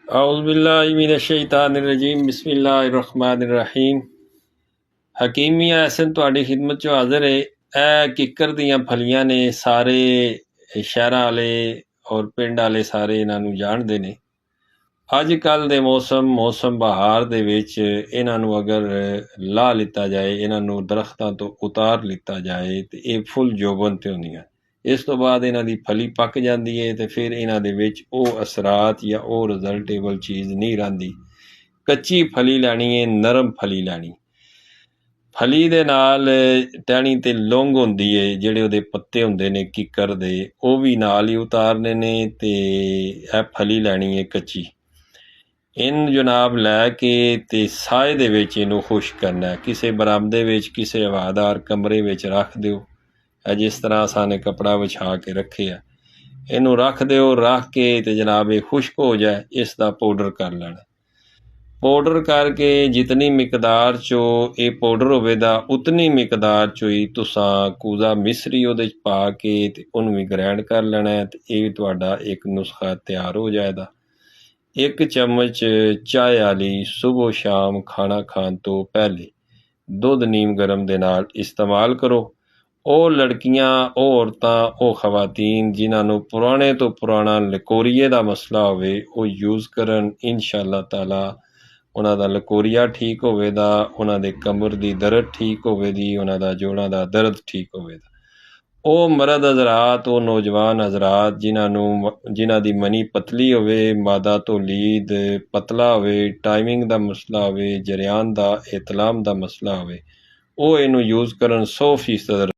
औज़ुबिल्लाहिमिनश्शैतानिर्रजीम बिस्मिल्लाहिर्रहमानिर्रहीम। हकीम मियां एहसन तुहाडी खिदमत चो हाज़िर है। ए किकर दियां फलियां ने, सारे शहरां वाले और पिंड वाले सारे इन्हां नूं जाणदे ने। ਅੱਜ ਕੱਲ੍ਹ ਦੇ ਮੌਸਮ ਬਹਾਰ ਦੇ ਵਿੱਚ ਇਹਨਾਂ ਨੂੰ ਅਗਰ ਲਾ ਲਿੱਤਾ ਜਾਏ, ਇਹਨਾਂ ਨੂੰ ਦਰਖਤਾਂ ਤੋਂ ਉਤਾਰ ਲਿੱਤਾ ਜਾਏ ਤੇ ਇਹ ਫੁੱਲ ਜੋਬਨ ਤੇ ਹੁੰਦੀਆਂ। ਇਸ ਤੋਂ ਬਾਅਦ ਇਹਨਾਂ ਦੀ ਫਲੀ ਪੱਕ ਜਾਂਦੀ ਹੈ ਤੇ ਫਿਰ ਇਹਨਾਂ ਦੇ ਵਿੱਚ ਉਹ ਅਸਰਾਤ ਜਾਂ ਉਹ ਰਿਜ਼ਲਟੇਬਲ ਚੀਜ਼ ਨਹੀਂ ਰਹਿੰਦੀ। ਕੱਚੀ ਫਲੀ ਲੈਣੀ ਹੈ, ਨਰਮ ਫਲੀ ਲੈਣੀ। ਫਲੀ ਦੇ ਨਾਲ ਟਹਿਣੀ ਤੇ ਲੌਂਗ ਹੁੰਦੀ ਹੈ, ਜਿਹੜੇ ਉਹਦੇ ਪੱਤੇ ਹੁੰਦੇ ਨੇ ਕਿੱਕਰ ਦੇ, ਉਹ ਵੀ ਨਾਲ ਹੀ ਉਤਾਰਨੇ ਨੇ ਤੇ ਇਹ ਫਲੀ ਲੈਣੀ ਹੈ ਕੱਚੀ। ਇਹਨੂੰ ਜਨਾਬ ਲੈ ਕੇ ਤੇ ਸਾਏ ਦੇ ਵਿੱਚ ਇਹਨੂੰ ਖੁਸ਼ਕ ਕਰਨਾ। ਕਿਸੇ ਬਰਾਮਦੇ ਵਿੱਚ, ਕਿਸੇ ਹਵਾਦਾਰ ਕਮਰੇ ਵਿੱਚ ਰੱਖ ਦਿਓ। ਜਿਸ ਤਰ੍ਹਾਂ ਸਾਨੇ ਕਪੜਾ ਵਿਛਾ ਕੇ ਰੱਖਿਆ, ਇਹਨੂੰ ਰੱਖ ਦਿਓ। ਰੱਖ ਕੇ ਤੇ ਜਨਾਬ ਇਹ ਖੁਸ਼ਕ ਹੋ ਜਾਏ, ਇਸ ਦਾ ਪਾਊਡਰ ਕਰ ਲੈਣਾ। ਪਾਊਡਰ ਕਰਕੇ ਜਿਤਨੀ ਮਿਕਦਾਰ 'ਚੋਂ ਇਹ ਪਾਊਡਰ ਹੋਵੇਗਾ, ਉਤਨੀ ਮਿਕਦਾਰ 'ਚੋਂ ਹੀ ਤੁਸੀਂ ਕੂਜ਼ਾ ਮਿਸਰੀ ਉਹਦੇ 'ਚ ਪਾ ਕੇ ਤੇ ਉਹਨੂੰ ਵੀ ਗ੍ਰੈਂਡ ਕਰ ਲੈਣਾ ਤੇ ਇਹ ਤੁਹਾਡਾ ਇੱਕ ਨੁਸਖਾ ਤਿਆਰ ਹੋ ਜਾਏਗਾ। 1 ਚਮਚ ਚਾਹ ਵਾਲੀ ਸੁਬਹ ਸ਼ਾਮ ਖਾਣਾ ਖਾਣ ਤੋਂ ਪਹਿਲੇ ਦੁੱਧ ਨੀਮ ਗਰਮ ਦੇ ਨਾਲ ਇਸਤੇਮਾਲ ਕਰੋ। ਉਹ ਲੜਕੀਆਂ, ਉਹ ਔਰਤਾਂ, ਉਹ ਖਵਾਤੀਨ ਜਿਨ੍ਹਾਂ ਨੂੰ ਪੁਰਾਣੇ ਤੋਂ ਪੁਰਾਣਾ ਲਕੋਰੀਏ ਦਾ ਮਸਲਾ ਹੋਵੇ, ਉਹ ਯੂਜ਼ ਕਰਨ। ਇਨਸ਼ਾਅੱਲਾ ਤਾਲਾ ਉਹਨਾਂ ਦਾ ਲਕੋਰੀਆ ਠੀਕ ਹੋਵੇਗਾ, ਉਹਨਾਂ ਦੇ ਕਮਰ ਦੀ ਦਰਦ ਠੀਕ ਹੋਵੇਗੀ, ਉਹਨਾਂ ਦਾ ਜੋੜਾਂ ਦਾ ਦਰਦ ਠੀਕ ਹੋਵੇਗਾ। ਉਹ ਮਰਦ ਹਜ਼ਰਾਤ, ਉਹ ਨੌਜਵਾਨ ਹਜ਼ਰਾਤ ਜਿਨ੍ਹਾਂ ਦੀ ਮਨੀ ਪਤਲੀ ਹੋਵੇ, ਮਾਦਾ ਤੋਂ ਲੀਦ ਪਤਲਾ ਹੋਵੇ, ਟਾਈਮਿੰਗ ਦਾ ਮਸਲਾ ਹੋਵੇ, ਜਰਿਆਨ ਦਾ ਇਤਲਾਮ ਦਾ ਮਸਲਾ ਹੋਵੇ, ਉਹ ਇਹਨੂੰ ਯੂਜ਼ ਕਰਨ 100%